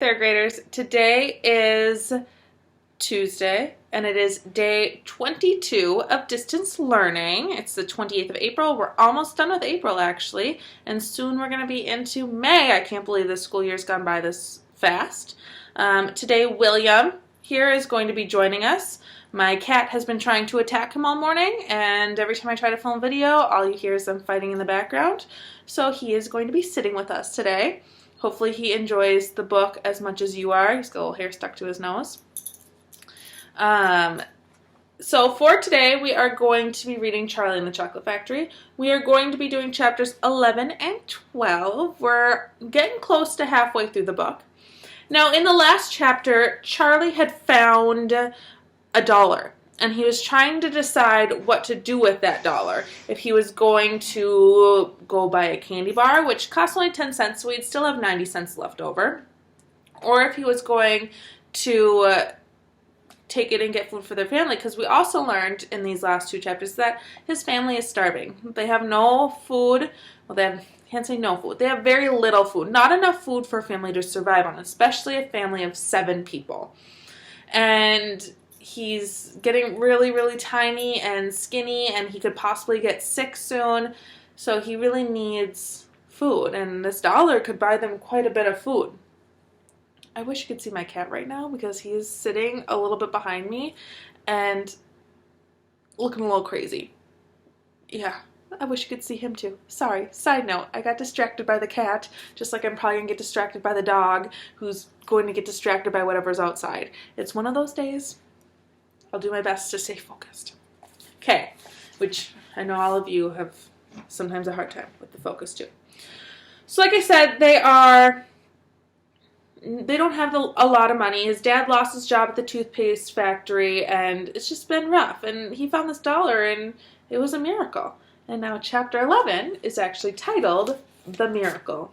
Third graders, today is Tuesday, and it is day 22 of distance learning. It's the 28th of April. We're almost done with April, actually, and soon we're going to be into May. I can't believe the school year's gone by this fast. Today, William here is going to be joining us. My cat has been trying to attack him all morning, and every time I try to film a video, all you hear is them fighting in the background. So he is going to be sitting with us today. Hopefully he enjoys the book as much as you are. He's got a little hair stuck to his nose. So for today, we are going to be reading Charlie and the Chocolate Factory. We are going to be doing chapters 11 and 12. We're getting close to halfway through the book. Now, in the last chapter, Charlie had found $1, and he was trying to decide what to do with that $1. If he was going to go buy a candy bar, which costs only 10 cents, so he'd still have 90 cents left over, or if he was going to take it and get food for their family, because we also learned in these last two chapters that his family is starving. They have no food. Well, can't say no food. They have very little food. Not enough food for a family to survive on, especially a family of 7 people. And he's getting really, really tiny and skinny, and he could possibly get sick soon. So he really needs food, and this $1 could buy them quite a bit of food. I wish you could see my cat right now because he is sitting a little bit behind me and looking a little crazy. Yeah, I wish you could see him too. Sorry. Side note, I got distracted by the cat, just like I'm probably going to get distracted by the dog, who's going to get distracted by whatever's outside. It's one of those days. I'll do my best to stay focused. Okay, which I know all of you have sometimes a hard time with the focus too. So like I said, they don't have a lot of money. His dad lost his job at the toothpaste factory, and it's just been rough. And he found this $1, and it was a miracle. And now chapter 11 is actually titled The Miracle.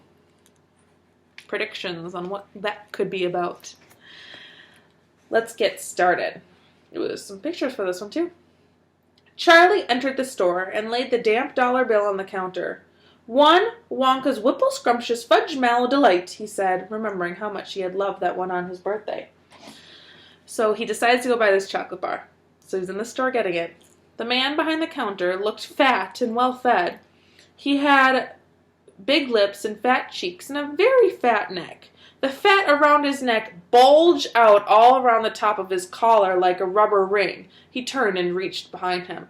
Predictions on what that could be about. Let's get started. There's some pictures for this one, too. Charlie entered the store and laid the damp $1 bill on the counter. "One Wonka's Whipple Scrumptious Fudge Mallow Delight," he said, remembering how much he had loved that one on his birthday. So he decides to go buy this chocolate bar. So he's in the store getting it. The man behind the counter looked fat and well-fed. He had big lips and fat cheeks and a very fat neck. The fat around his neck bulged out all around the top of his collar like a rubber ring. He turned and reached behind him.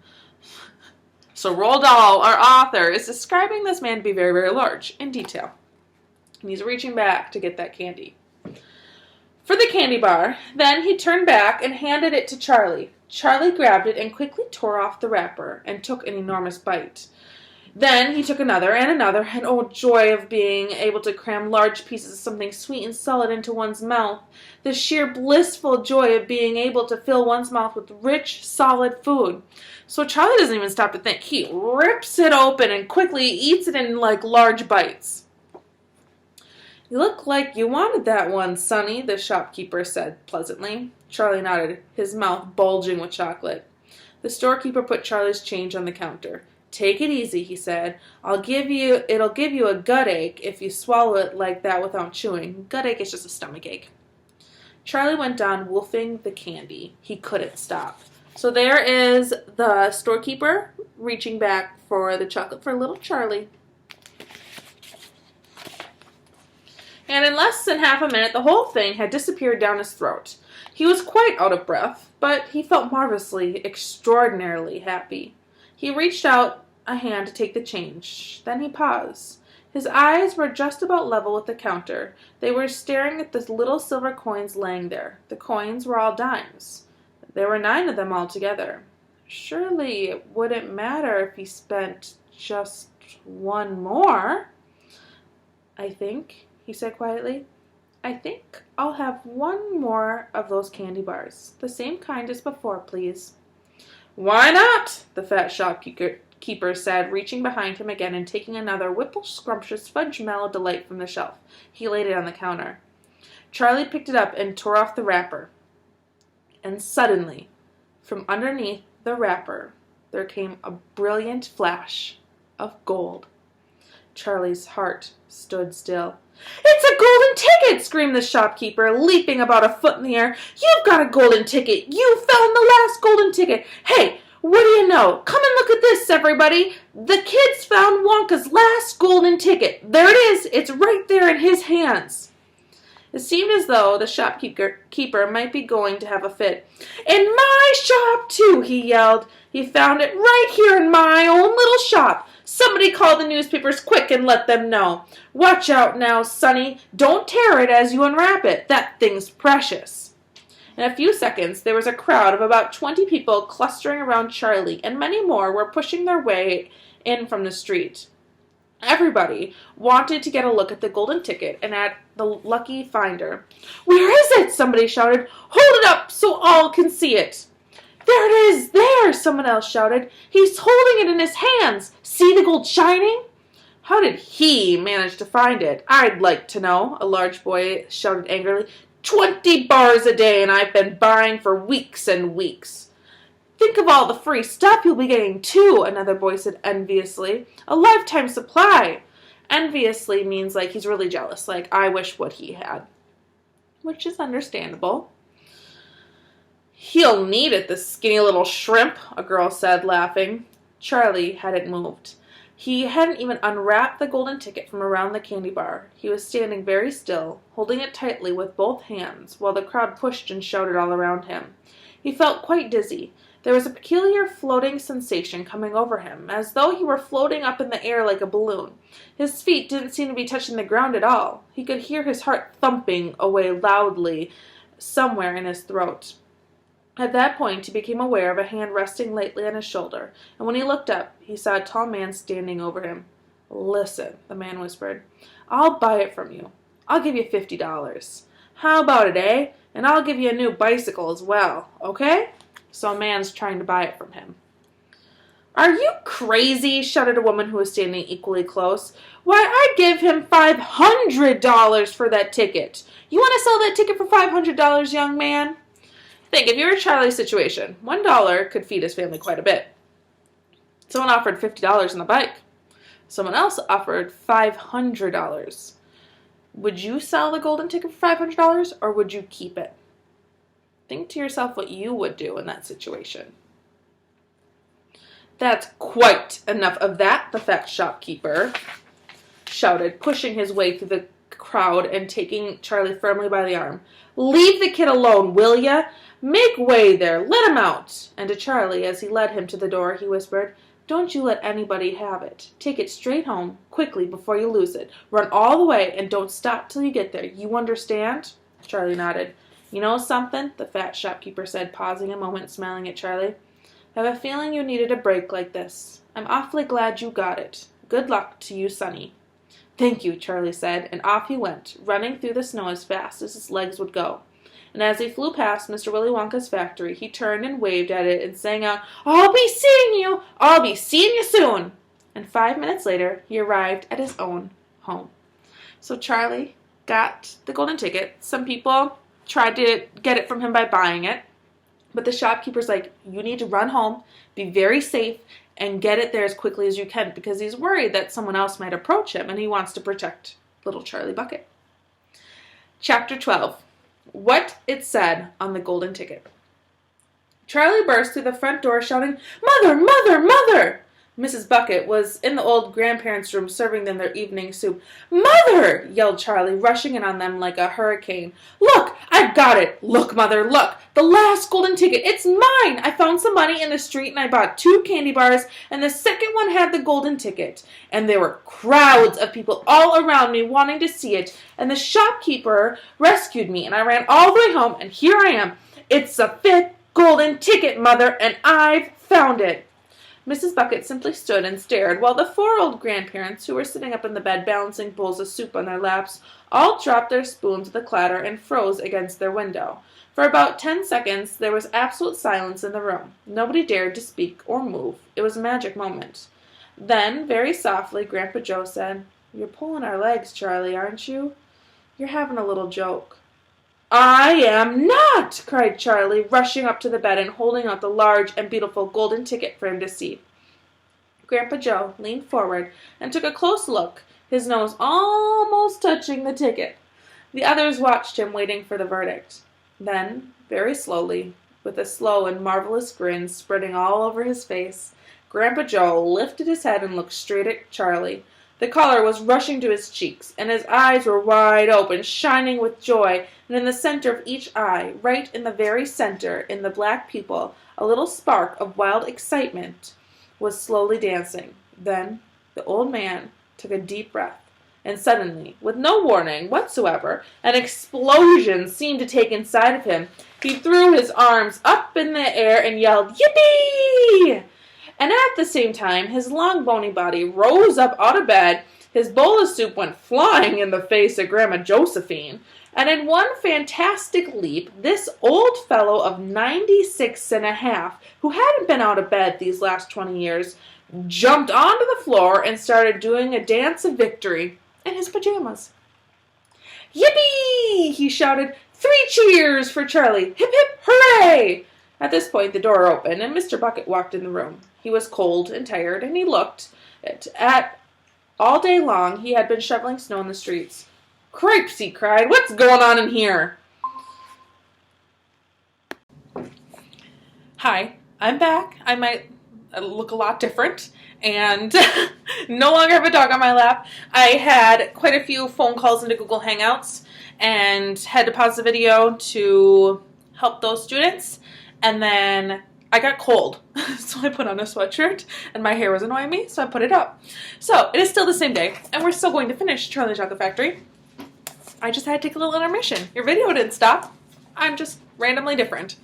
So Roald Dahl, our author, is describing this man to be very, very large in detail. And he's reaching back to get that candy. For the candy bar, then he turned back and handed it to Charlie. Charlie grabbed it and quickly tore off the wrapper and took an enormous bite. Then he took another, and oh, joy of being able to cram large pieces of something sweet and solid into one's mouth. The sheer blissful joy of being able to fill one's mouth with rich, solid food. So Charlie doesn't even stop to think. He rips it open and quickly eats it in like large bites. "You look like you wanted that one, Sonny," the shopkeeper said pleasantly. Charlie nodded, his mouth bulging with chocolate. The storekeeper put Charlie's change on the counter. "Take it easy," he said. It'll give you a gut ache if you swallow it like that without chewing. Gut ache is just a stomach ache. Charlie went on wolfing the candy. He couldn't stop. So there is the storekeeper reaching back for the chocolate for little Charlie. And in less than half a minute, the whole thing had disappeared down his throat. He was quite out of breath, but he felt marvelously, extraordinarily happy. He reached out a hand to take the change. Then he paused. His eyes were just about level with the counter. They were staring at the little silver coins laying there. The coins were all dimes. There were 9 of them altogether. Surely it wouldn't matter if he spent just one more. "I think," he said quietly, "I think I'll have one more of those candy bars. The same kind as before, please." "Why not?" the fat shopkeeper said, reaching behind him again and taking another Whipple Scrumptious Fudge Mallow Delight from the shelf. He laid it on the counter. Charlie picked it up and tore off the wrapper. And suddenly, from underneath the wrapper, there came a brilliant flash of gold. Charlie's heart stood still. "It's a golden ticket!" screamed the shopkeeper, leaping about a foot in the air. "You've got a golden ticket! You found the last golden ticket! Hey, what do you know? Come and look at this, everybody! The kids found Wonka's last golden ticket! There it is! It's right there in his hands!" It seemed as though the shopkeeper might be going to have a fit. "In my shop, too!" he yelled. "He found it right here in my own little shop. Somebody call the newspapers quick and let them know. Watch out now, Sonny. Don't tear it as you unwrap it. That thing's precious." In a few seconds, there was a crowd of about 20 people clustering around Charlie, and many more were pushing their way in from the street. Everybody wanted to get a look at the golden ticket and at the lucky finder. "Where is it?" somebody shouted. "Hold it up so all can see it." "There it is, there!" someone else shouted. "He's holding it in his hands. See the gold shining?" "How did he manage to find it, I'd like to know," a large boy shouted angrily. 20 bars a day, and I've been buying for weeks and weeks." "Think of all the free stuff you'll be getting, too," another boy said enviously. "A lifetime supply." Enviously means like he's really jealous, like I wish what he had. Which is understandable. "He'll need it, the skinny little shrimp," a girl said, laughing. Charlie hadn't moved. He hadn't even unwrapped the golden ticket from around the candy bar. He was standing very still, holding it tightly with both hands, while the crowd pushed and shouted all around him. He felt quite dizzy. There was a peculiar floating sensation coming over him, as though he were floating up in the air like a balloon. His feet didn't seem to be touching the ground at all. He could hear his heart thumping away loudly somewhere in his throat. At that point, he became aware of a hand resting lightly on his shoulder, and when he looked up, he saw a tall man standing over him. "Listen," the man whispered, "I'll buy it from you. I'll give you $50. How about it, eh? And I'll give you a new bicycle as well, okay?" So a man's trying to buy it from him. "Are you crazy?" shouted a woman who was standing equally close. "Why, I'd give him $500 for that ticket. You want to sell that ticket for $500, young man?" Think, if you were Charlie's situation, $1 could feed his family quite a bit. Someone offered $50 on the bike. Someone else offered $500. Would you sell the golden ticket for $500, or would you keep it? Think to yourself what you would do in that situation. "That's quite enough of that," the fat shopkeeper shouted, pushing his way through the crowd and taking Charlie firmly by the arm. "Leave the kid alone, will ya? Make way there. Let him out." And to Charlie, as he led him to the door, he whispered, "Don't you let anybody have it. Take it straight home, quickly, before you lose it. Run all the way, and don't stop till you get there. You understand?" Charlie nodded. "You know something?" the fat shopkeeper said, pausing a moment, smiling at Charlie. "I have a feeling you needed a break like this. I'm awfully glad you got it. Good luck to you, Sonny." "Thank you," Charlie said, and off he went, running through the snow as fast as his legs would go. And as he flew past Mr. Willy Wonka's factory, he turned and waved at it and sang out, "I'll be seeing you! I'll be seeing you soon!" And 5 minutes later, he arrived at his own home. So Charlie got the golden ticket. Some people tried to get it from him by buying it. But the shopkeeper's like, you need to run home, be very safe, and get it there as quickly as you can, because he's worried that someone else might approach him, and he wants to protect little Charlie Bucket. Chapter 12. What it said on the golden ticket. Charlie burst through the front door shouting, "Mother! Mother! Mother!" Mrs. Bucket was in the old grandparents' room serving them their evening soup. "Mother!" yelled Charlie, rushing in on them like a hurricane. "Look! I've got it! Look, Mother, look! The last golden ticket! It's mine! I found some money in the street and I bought 2 candy bars, and the second one had the golden ticket. And there were crowds of people all around me wanting to see it, and the shopkeeper rescued me, and I ran all the way home, and here I am. It's the 5th golden ticket, Mother, and I've found it." Mrs. Bucket simply stood and stared, while the 4 old grandparents, who were sitting up in the bed balancing bowls of soup on their laps, all dropped their spoons with a clatter and froze against their window. For about 10 seconds, there was absolute silence in the room. Nobody dared to speak or move. It was a magic moment. Then, very softly, Grandpa Joe said, "You're pulling our legs, Charlie, aren't you? You're having a little joke." "I am not!" cried Charlie, rushing up to the bed and holding out the large and beautiful golden ticket for him to see. Grandpa Joe leaned forward and took a close look his nose almost touching the ticket. The others watched him, waiting for the verdict. Then, very slowly, with a slow and marvelous grin spreading all over his face, Grandpa Joe lifted his head and looked straight at Charlie. The color was rushing to his cheeks, and his eyes were wide open, shining with joy, and in the center of each eye, right in the very center, in the black pupil, a little spark of wild excitement was slowly dancing. Then the old man took a deep breath, and suddenly, with no warning whatsoever, an explosion seemed to take inside of him. He threw his arms up in the air and yelled, "Yippee!" And at the same time, his long bony body rose up out of bed, his bowl of soup went flying in the face of Grandma Josephine, and in one fantastic leap, this old fellow of 96 and a half, who hadn't been out of bed these last 20 years, jumped onto the floor and started doing a dance of victory in his pajamas. "Yippee!" he shouted. "3 cheers for Charlie! Hip hip hooray!" At this point, the door opened, and Mr. Bucket walked in the room. He was cold and tired, and he looked at all day long he had been shoveling snow in the streets. "Cripes!" he cried. "What's going on in here?" Hi, I'm back. I might look a lot different, and no longer have a dog on my lap. I had quite a few phone calls into Google Hangouts, and had to pause the video to help those students, and then I got cold, so I put on a sweatshirt, and my hair was annoying me, so I put it up. So, it is still the same day, and we're still going to finish Charlie Chocolate Factory. I just had to take a little intermission. Your video didn't stop. I'm just randomly different.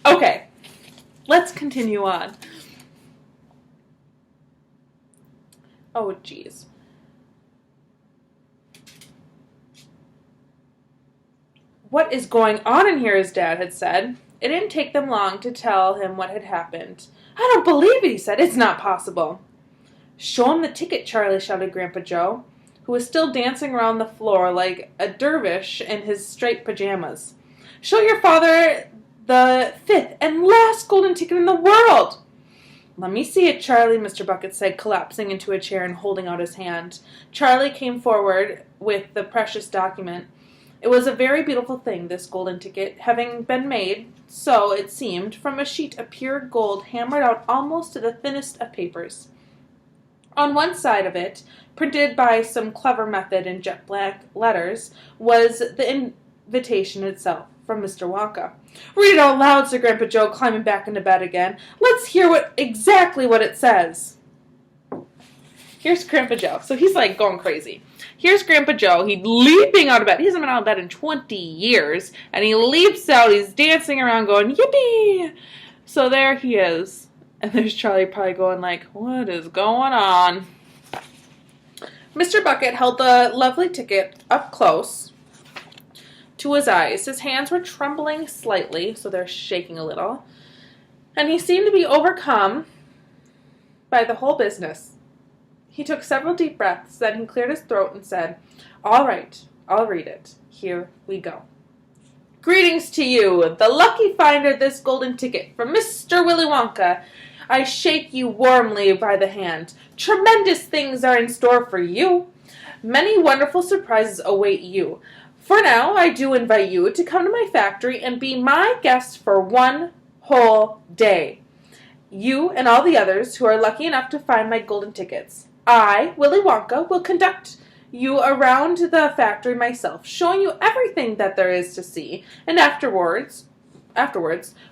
Okay, let's continue on. Oh, geez. "What is going on in here?" his dad had said. It didn't take them long to tell him what had happened. "I don't believe it," he said. "It's not possible." "Show him the ticket," Charlie shouted Grandpa Joe, who was still dancing around the floor like a dervish in his striped pajamas. "Show your father the 5th and last golden ticket in the world." "Let me see it, Charlie," Mr. Bucket said, collapsing into a chair and holding out his hand. Charlie came forward with the precious document. It was a very beautiful thing, this golden ticket, having been made, so it seemed, from a sheet of pure gold hammered out almost to the thinnest of papers. On one side of it, printed by some clever method in jet black letters, was the invitation itself, from Mr. Wonka. "Read it out loud," said Grandpa Joe, climbing back into bed again. "Let's hear exactly what it says." Here's Grandpa Joe. So he's like going crazy. Here's Grandpa Joe. He's leaping out of bed. He hasn't been out of bed in 20 years. And he leaps out. He's dancing around going, "Yippee!" So there he is. And there's Charlie probably going like, "What is going on?" Mr. Bucket held the lovely ticket up close to his eyes. His hands were trembling slightly, so they're shaking a little. And he seemed to be overcome by the whole business. He took several deep breaths, then he cleared his throat and said, "All right, I'll read it. Here we go. Greetings to you, the lucky finder of this golden ticket from Mr. Willy Wonka. I shake you warmly by the hand. Tremendous things are in store for you. Many wonderful surprises await you. For now, I do invite you to come to my factory and be my guest for 1 whole day. You and all the others who are lucky enough to find my golden tickets. I, Willy Wonka, will conduct you around the factory myself, showing you everything that there is to see, and afterwards,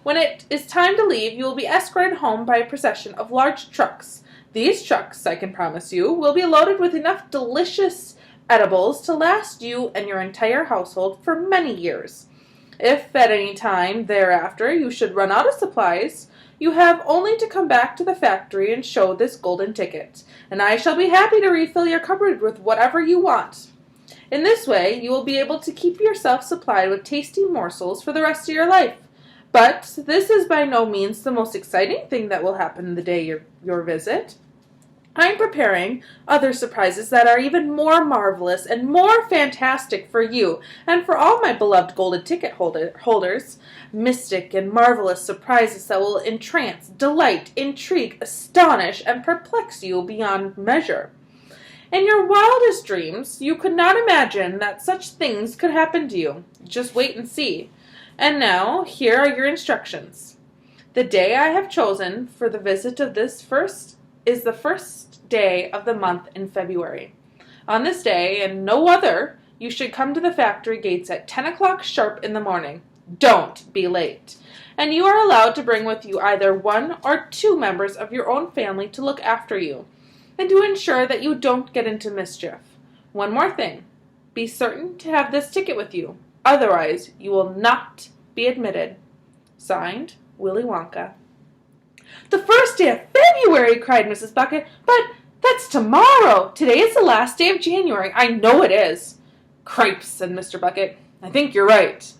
when it is time to leave, you will be escorted home by a procession of large trucks. These trucks, I can promise you, will be loaded with enough delicious edibles to last you and your entire household for many years. If at any time thereafter you should run out of supplies, you have only to come back to the factory and show this golden ticket, and I shall be happy to refill your cupboard with whatever you want. In this way, you will be able to keep yourself supplied with tasty morsels for the rest of your life. But this is by no means the most exciting thing that will happen the day your visit. I am preparing other surprises that are even more marvelous and more fantastic for you and for all my beloved golden ticket holders. Mystic and marvelous surprises that will entrance, delight, intrigue, astonish, and perplex you beyond measure. In your wildest dreams, you could not imagine that such things could happen to you. Just wait and see. And now, here are your instructions. The day I have chosen for the visit of this first is the first day of the month in February. On this day, and no other, you should come to the factory gates at 10 o'clock sharp in the morning. Don't be late. And you are allowed to bring with you either one or two members of your own family to look after you, and to ensure that you don't get into mischief. One more thing. Be certain to have this ticket with you. Otherwise, you will not be admitted. Signed, Willy Wonka. The first day of February, cried Mrs. Bucket. But that's tomorrow. Today is the last day of January. I know it is. Cripes, said Mr. Bucket. I think you're right.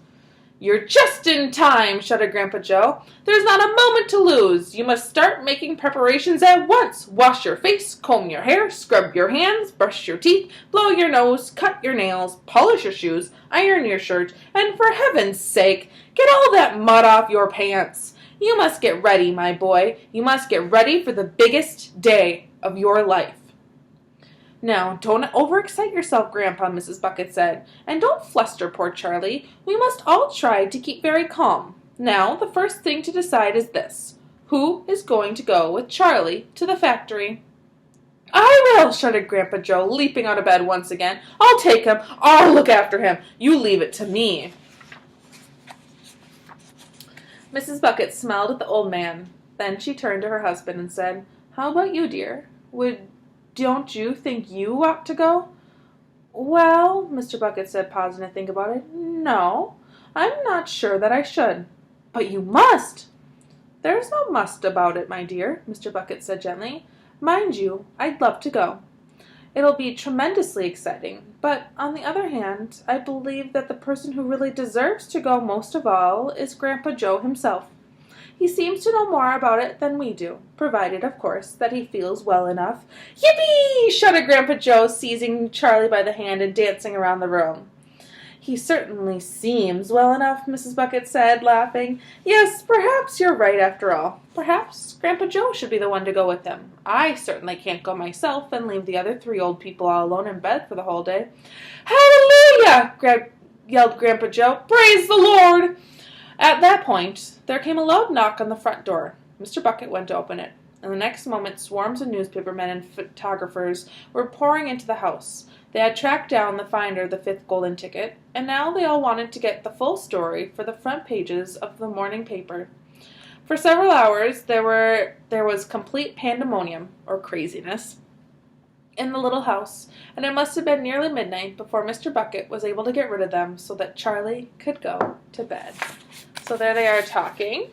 You're just in time, shouted Grandpa Joe. There's not a moment to lose. You must start making preparations at once. Wash your face, comb your hair, scrub your hands, brush your teeth, blow your nose, cut your nails, polish your shoes, iron your shirt, and for heaven's sake, get all that mud off your pants. You must get ready, my boy. You must get ready for the biggest day of your life. Now, don't overexcite yourself, Grandpa, Mrs. Bucket said, and don't fluster poor Charlie. We must all try to keep very calm. Now, the first thing to decide is this. Who is going to go with Charlie to the factory? I will, shouted Grandpa Joe, leaping out of bed once again. I'll take him. I'll look after him. You leave it to me. Mrs. Bucket smiled at the old man. Then she turned to her husband and said, How about you, dear? Don't you think you ought to go? Well, Mr. Bucket said, pausing to think about it. No, I'm not sure that I should. But you must. There's no must about it, my dear, Mr. Bucket said gently. Mind you, I'd love to go. It'll be tremendously exciting. But on the other hand, I believe that the person who really deserves to go most of all is Grandpa Joe himself. He seems to know more about it than we do, provided, of course, that he feels well enough. Yippee! Shouted Grandpa Joe, seizing Charlie by the hand and dancing around the room. He certainly seems well enough, Mrs. Bucket said, laughing. Yes, perhaps you're right after all. Perhaps Grandpa Joe should be the one to go with him. I certainly can't go myself and leave the other 3 old people all alone in bed for the whole day. Hallelujah! Yelled Grandpa Joe. Praise the Lord! At that point, there came a loud knock on the front door. Mr. Bucket went to open it, and the next moment swarms of newspapermen and photographers were pouring into the house. They had tracked down the finder of the 5th golden ticket, and now they all wanted to get the full story for the front pages of the morning paper. For several hours, there was complete pandemonium, or craziness, in the little house, and it must have been nearly midnight before Mr. Bucket was able to get rid of them so that Charlie could go to bed. So there they are talking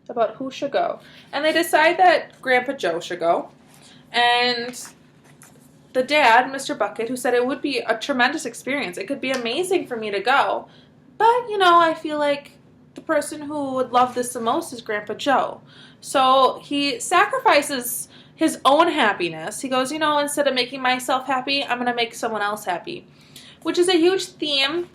about who should go. And they decide that Grandpa Joe should go. And the dad, Mr. Bucket, who said it would be a tremendous experience. It could be amazing for me to go. But, I feel like the person who would love this the most is Grandpa Joe. So he sacrifices his own happiness. He goes, instead of making myself happy, I'm going to make someone else happy. Which is a huge theme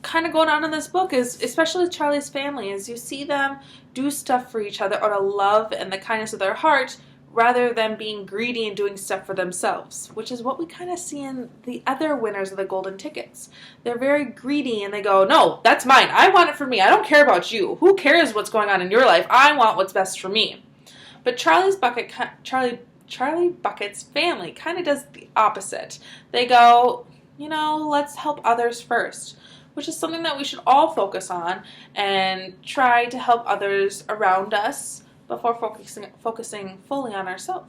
kind of going on in this book, is especially Charlie's family, is you see them do stuff for each other out of love and the kindness of their heart rather than being greedy and doing stuff for themselves, which is what we kind of see in the other winners of the golden tickets. They're very greedy and they go, no, that's mine. I want it for me. I don't care about you. Who cares what's going on in your life? I want what's best for me. But Charlie Bucket's family kind of does the opposite. They go, let's help others first, which is something that we should all focus on and try to help others around us before focusing fully on ourselves.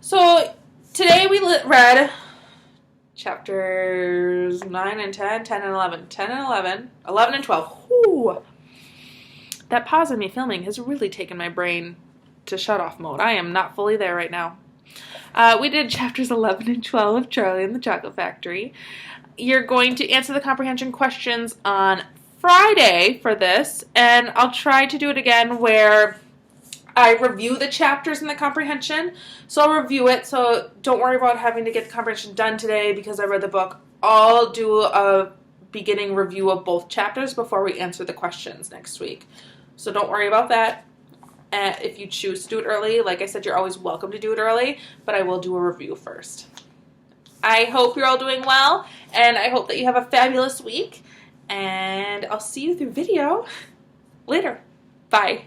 So today we read chapters 9 and 10, 10 and 11, 10 and 11, 11 and 12. Whew. That pause in me filming has really taken my brain to shut off mode. I am not fully there right now. We did chapters 11 and 12 of Charlie and the Chocolate Factory. You're going to answer the comprehension questions on Friday for this, and I'll try to do it again where I review the chapters in the comprehension. So I'll review it, so don't worry about having to get the comprehension done today because I read the book. I'll do a beginning review of both chapters before we answer the questions next week. So don't worry about that. If you choose to do it early, like I said, you're always welcome to do it early, but I will do a review first. I hope you're all doing well, and I hope that you have a fabulous week, and I'll see you through video later. Bye.